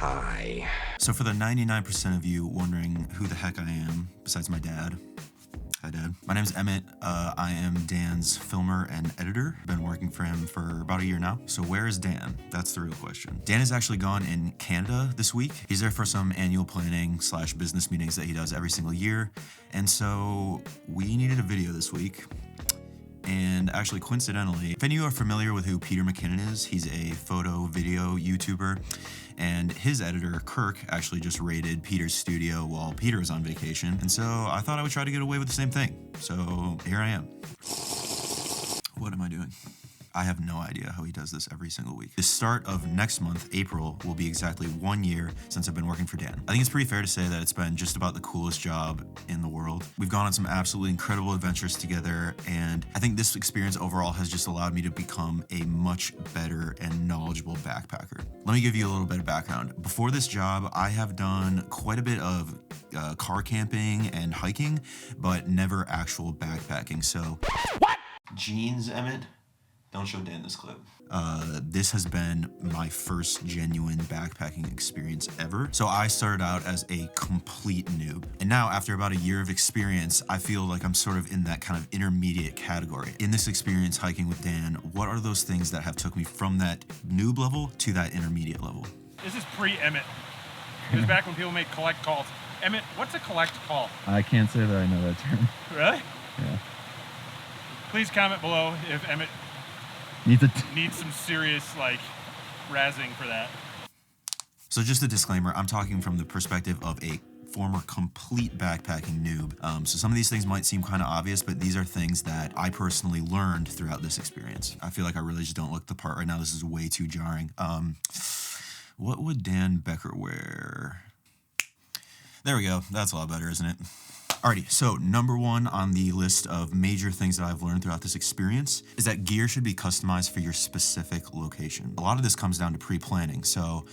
Hi. So for the 99% of you wondering who the heck I am, besides my dad, hi Dad. My name's Emmett. I am Dan's filmer and editor. Been working for him for about a year now. So where is Dan? That's the real question. Dan is actually gone in Canada this week. He's there for some annual planning / business meetings that he does every single year. And so we needed a video this week. And actually, coincidentally, if any of you are familiar with who Peter McKinnon is, he's a photo video YouTuber, and his editor, Kirk, actually just raided Peter's studio while Peter was on vacation, and so I thought I would try to get away with the same thing. So here I am. What am I doing? I have no idea how he does this every single week. The start of next month, April, will be exactly 1 year since I've been working for Dan. I think it's pretty fair to say that it's been just about the coolest job in the world. We've gone on some absolutely incredible adventures together, and I think this experience overall has just allowed me to become a much better and knowledgeable backpacker. Let me give you a little bit of background. Before this job, I have done quite a bit of car camping and hiking, but never actual backpacking. So, what? Jeans, Emmett? Don't show Dan this clip. This has been my first genuine backpacking experience ever. So I started out as a complete noob. And now after about a year of experience, I feel like I'm sort of in that kind of intermediate category. In this experience hiking with Dan, what are those things that have took me from that noob level to that intermediate level? This is pre-Emmett. This is back when people made collect calls. Emmett, what's a collect call? I can't say that I know that term. Really? Yeah. Please comment below if Emmett needs some serious, razzing for that. So just a disclaimer, I'm talking from the perspective of a former complete backpacking noob. So some of these things might seem kind of obvious, but these are things that I personally learned throughout this experience. I feel like I really just don't look the part right now. This is way too jarring. What would Dan Becker wear? There we go. That's a lot better, isn't it? Alrighty, so number one on the list of major things that I've learned throughout this experience is that gear should be customized for your specific location. A lot of this comes down to pre-planning. So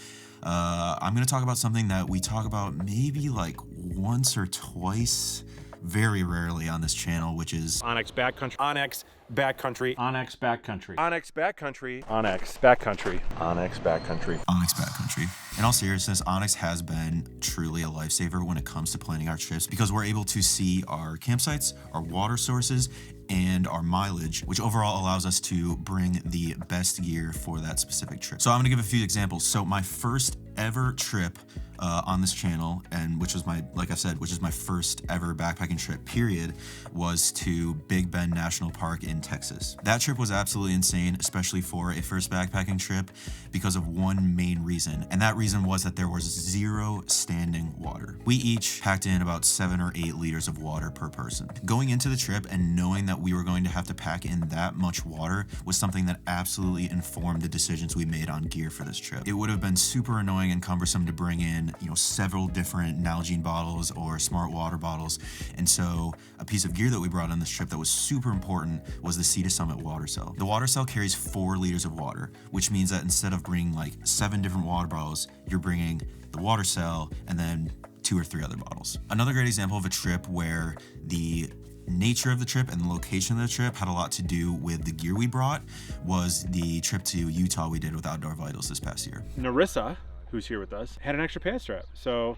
I'm gonna talk about something that we talk about maybe like once or twice, very rarely on this channel, which is Onyx backcountry. Onyx backcountry. Onyx backcountry. Onyx backcountry. Onyx backcountry. Onyx backcountry. Onyx backcountry. In all seriousness, Onyx has been truly a lifesaver when it comes to planning our trips because we're able to see our campsites, our water sources, and our mileage, which overall allows us to bring the best gear for that specific trip. So I'm gonna give a few examples. So my first ever trip on this channel, and which was my, like I said, which is my first ever backpacking trip, period, was to Big Bend National Park in Texas. That trip was absolutely insane, especially for a first backpacking trip, because of one main reason, and that reason was that there was 0 standing water. We each packed in about 7 or 8 liters of water per person. Going into the trip and knowing that we were going to have to pack in that much water was something that absolutely informed the decisions we made on gear for this trip. It would have been super annoying and cumbersome to bring in, several different Nalgene bottles or smart water bottles. And so a piece of gear that we brought on this trip that was super important was the Sea to Summit water cell. The water cell carries 4 liters of water, which means that instead of bringing like 7 different water bottles, you're bringing the water cell and then 2 or 3 other bottles. Another great example of a trip where the nature of the trip and the location of the trip had a lot to do with the gear we brought was the trip to Utah we did with Outdoor Vitals this past year. Narissa, who's here with us, had an extra pad strap. So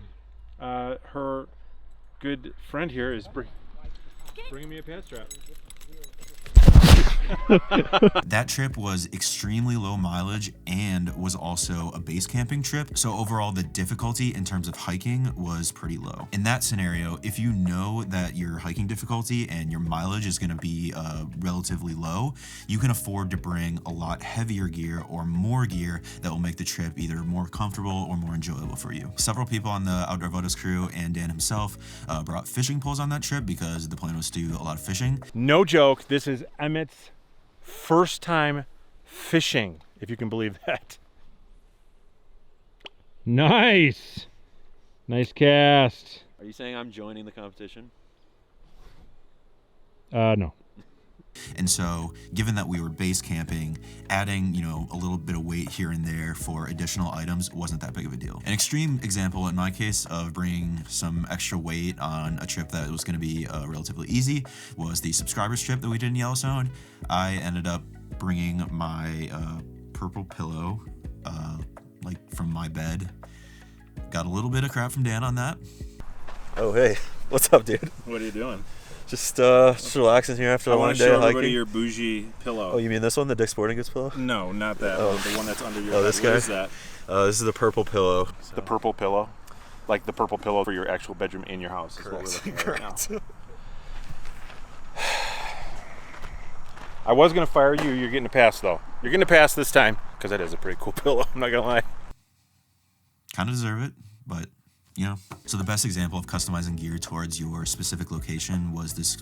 her good friend here is bringing me a pad strap. That trip was extremely low mileage and was also a base camping trip. So overall, the difficulty in terms of hiking was pretty low. In that scenario, if you know that your hiking difficulty and your mileage is going to be relatively low, you can afford to bring a lot heavier gear or more gear that will make the trip either more comfortable or more enjoyable for you. Several people on the Outdoor Vitals crew and Dan himself brought fishing poles on that trip because the plan was to do a lot of fishing. No joke, this is Emmett's first time fishing, if you can believe that. Nice. Nice cast. Are you saying I'm joining the competition? No. And so, given that we were base camping, adding, a little bit of weight here and there for additional items wasn't that big of a deal. An extreme example in my case of bringing some extra weight on a trip that was going to be relatively easy was the subscribers trip that we did in Yellowstone. I ended up bringing my purple pillow, from my bed, Got a little bit of crap from Dan on that. Oh, hey. What's up, dude? What are you doing? Just relaxing here after a long day show of everybody hiking. your bougie pillow. Oh, you mean this one, the Dick's Sporting Goods pillow? No, not that. Oh. The one that's under your Oh, head. this What guy? is that? This is the purple pillow. The purple pillow, like the purple pillow for your actual bedroom in your house. Is what we're looking at right now. I was gonna fire you. You're getting a pass though. You're getting a pass this time because that is a pretty cool pillow. I'm not gonna lie. Kind of deserve it, but you know. So the best example of customizing gear towards your specific location was this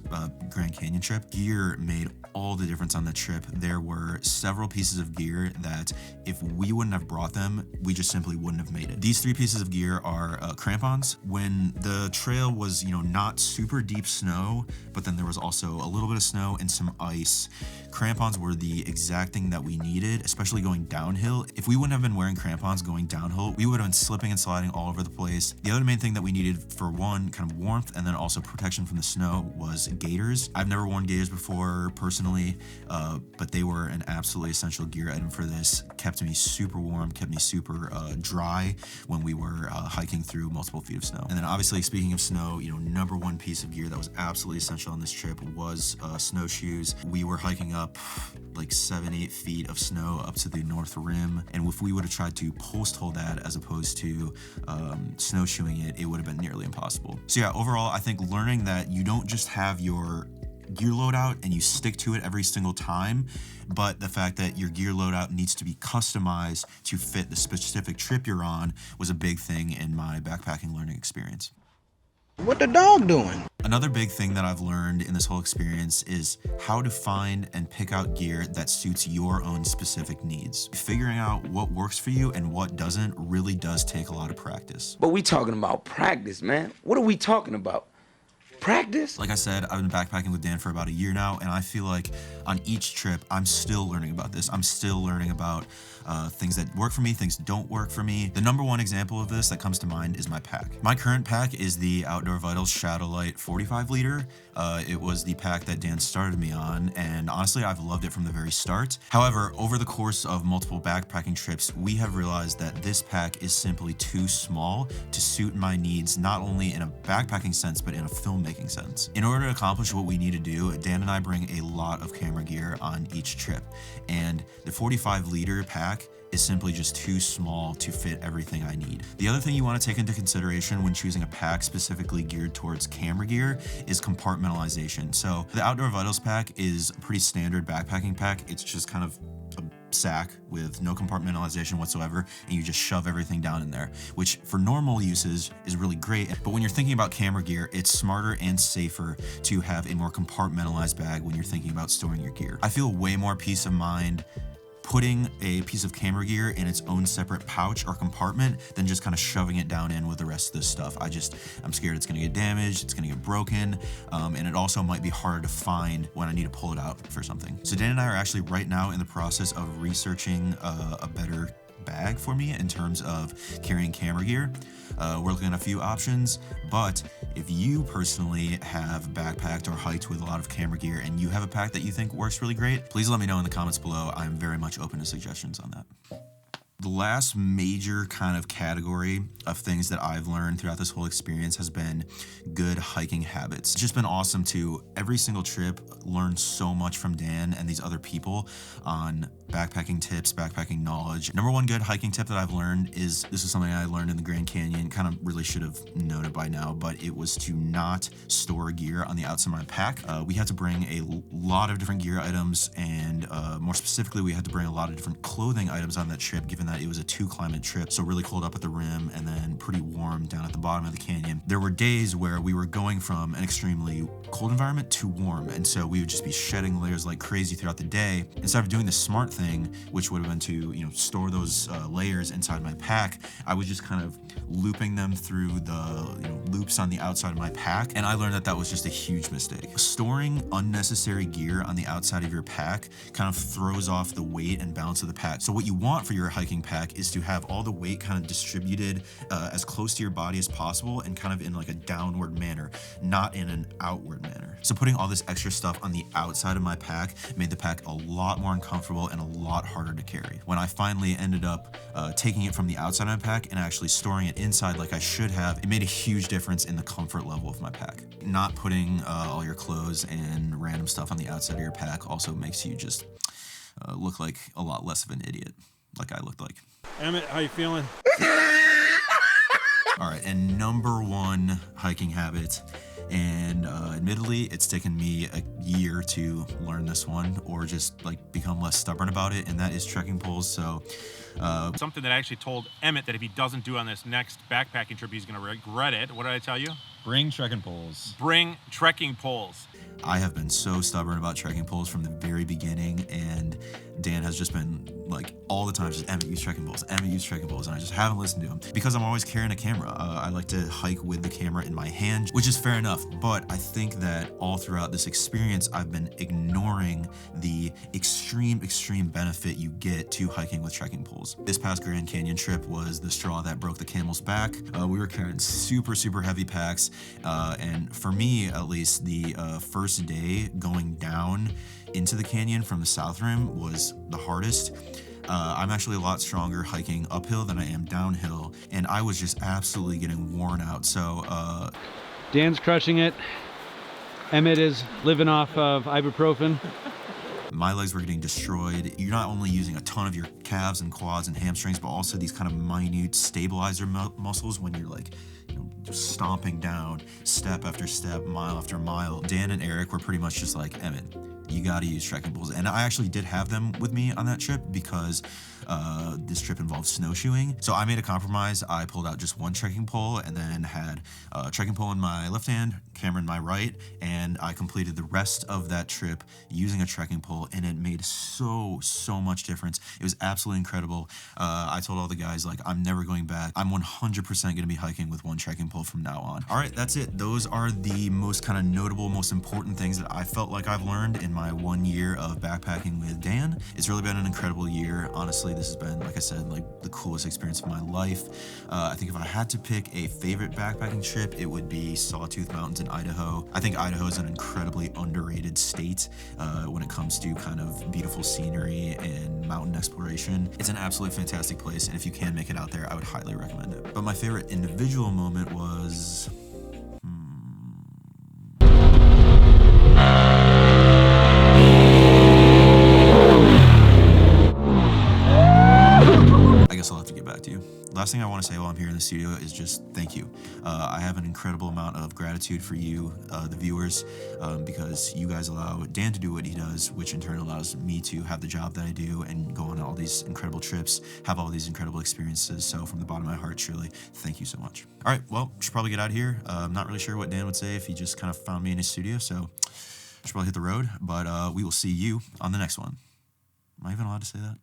Grand Canyon trip. Gear made all the difference on the trip. There were several pieces of gear that if we wouldn't have brought them, we just simply wouldn't have made it. These 3 pieces of gear are crampons. When the trail was, not super deep snow, but then there was also a little bit of snow and some ice, crampons were the exact thing that we needed, especially going downhill. If we wouldn't have been wearing crampons going downhill, we would have been slipping and sliding all over the place. The other main thing that we needed for one, kind of warmth and then also protection from the snow was gaiters. I've never worn gaiters before personally, but they were an absolutely essential gear item for this. Kept me super warm, kept me super dry when we were hiking through multiple feet of snow. And then obviously, speaking of snow, number one piece of gear that was absolutely essential on this trip was snowshoes. We were hiking up like 7-8 feet of snow up to the north rim, and if we would have tried to post hole that as opposed to snowshoeing it would have been nearly impossible. So yeah, overall, I think learning that you don't just have your gear loadout and you stick to it every single time, but the fact that your gear loadout needs to be customized to fit the specific trip you're on was a big thing in my backpacking learning experience. What the dog doing? Another big thing that I've learned in this whole experience is how to find and pick out gear that suits your own specific needs. Figuring out what works for you and what doesn't really does take a lot of practice. But we talking about practice, man. What are we talking about? Practice? Like I said, I've been backpacking with Dan for about a year now, and I feel like on each trip, I'm still learning about this. I'm still learning about things that work for me, things that don't work for me. The number one example of this that comes to mind is my pack. My current pack is the Outdoor Vitals Shadowlight 45 liter. It was the pack that Dan started me on, and honestly, I've loved it from the very start. However, over the course of multiple backpacking trips, we have realized that this pack is simply too small to suit my needs, not only in a backpacking sense, but in a filmmaking sense. In order to accomplish what we need to do, Dan and I bring a lot of camera gear on each trip, and the 45 liter pack is simply just too small to fit everything I need. The other thing you want to take into consideration when choosing a pack specifically geared towards camera gear is compartmentalization. So the Outdoor Vitals pack is a pretty standard backpacking pack. It's just kind of a sack with no compartmentalization whatsoever, and you just shove everything down in there, which for normal uses is really great. But when you're thinking about camera gear, it's smarter and safer to have a more compartmentalized bag when you're thinking about storing your gear. I feel way more peace of mind putting a piece of camera gear in its own separate pouch or compartment than just kind of shoving it down in with the rest of this stuff. I'm scared it's gonna get damaged, it's gonna get broken, and it also might be hard to find when I need to pull it out for something. So Dan and I are actually right now in the process of researching a better bag for me in terms of carrying camera gear. We're looking at a few options, but if you personally have backpacked or hiked with a lot of camera gear and you have a pack that you think works really great, please let me know in the comments below. I'm very much open to suggestions on that. The last major kind of category of things that I've learned throughout this whole experience has been good hiking habits. It's just been awesome to every single trip learn so much from Dan and these other people on backpacking tips, backpacking knowledge. Number one good hiking tip that I've learned is, this is something I learned in the Grand Canyon, kind of really should have known it by now, but it was to not store gear on the outside of my pack. We had to bring a lot of different gear items, and more specifically, we had to bring a lot of different clothing items on that trip, given that it was a 2-climate trip, so really cold up at the rim and then pretty warm down at the bottom of the canyon. There were days where we were going from an extremely cold environment to warm, and so we would just be shedding layers like crazy throughout the day. Instead of doing the smart thing, which would have been to store those layers inside my pack, I was just kind of looping them through the loops on the outside of my pack, and I learned that that was just a huge mistake. Storing unnecessary gear on the outside of your pack kind of throws off the weight and balance of the pack. So what you want for your hiking hiking pack is to have all the weight kind of distributed as close to your body as possible and kind of in like a downward manner, not in an outward manner. So putting all this extra stuff on the outside of my pack made the pack a lot more uncomfortable and a lot harder to carry. When I finally ended up taking it from the outside of my pack and actually storing it inside like I should have, it made a huge difference in the comfort level of my pack. Not putting all your clothes and random stuff on the outside of your pack also makes you just look like a lot less of an idiot, like I looked like. Emmett, how you feeling? All right, and number one hiking habit, and admittedly, it's taken me a year to learn this one or just like become less stubborn about it, and that is trekking poles. So Something that I actually told Emmett that if he doesn't do on this next backpacking trip, he's going to regret it. What did I tell you? Bring trekking poles. Bring trekking poles. I have been so stubborn about trekking poles from the very beginning, and Dan has just been like all the time just, Emmett, use trekking poles, Emmett, use trekking poles, and I just haven't listened to him because I'm always carrying a camera. I like to hike with the camera in my hand, which is fair enough, but I think that all throughout this experience, I've been ignoring the extreme benefit you get to hiking with trekking poles. This past Grand Canyon trip was the straw that broke the camel's back. We were carrying super heavy packs, and for me at least, the first day going down into the canyon from the south rim was the hardest. I'm actually a lot stronger hiking uphill than I am downhill, and I was just absolutely getting worn out. So Dan's crushing it. Emmett is living off of ibuprofen. my legs were getting destroyed. You're not only using a ton of your calves and quads and hamstrings, but also these kind of minute stabilizer muscles when you're like, you know, just stomping down step after step, mile after mile. Dan and Eric were pretty much just like, Emmett, you gotta use trekking poles. And I actually did have them with me on that trip because this trip involved snowshoeing. So I made a compromise. I pulled out just one trekking pole and then had a trekking pole in my left hand, camera in my right, and I completed the rest of that trip using a trekking pole, and it made so much difference. It was absolutely incredible. I told all the guys, like, I'm never going back. I'm 100% gonna be hiking with one trekking pole from now on. All right, that's it. Those are the most kind of notable, most important things that I felt like I've learned in my 1 year of backpacking with Dan. It's really been an incredible year. Honestly, this has been, like I said, like the coolest experience of my life. I think if I had to pick a favorite backpacking trip, it would be Sawtooth Mountains in Idaho. I think Idaho is an incredibly underrated state when it comes to kind of beautiful scenery and mountain exploration. It's an absolutely fantastic place, and if you can make it out there, I would highly recommend it. But my favorite individual moment was... I guess I'll have to get back to you. Last thing I want to say while I'm here in the studio is just thank you. I have an incredible amount of gratitude for you, the viewers, because you guys allow Dan to do what he does, which in turn allows me to have the job that I do and go on all these incredible trips, have all these incredible experiences. So from the bottom of my heart, truly, thank you so much. All right, well, should probably get out of here. I'm not really sure what Dan would say if he just kind of found me in his studio, so should probably hit the road, but we will see you on the next one. Am I even allowed to say that?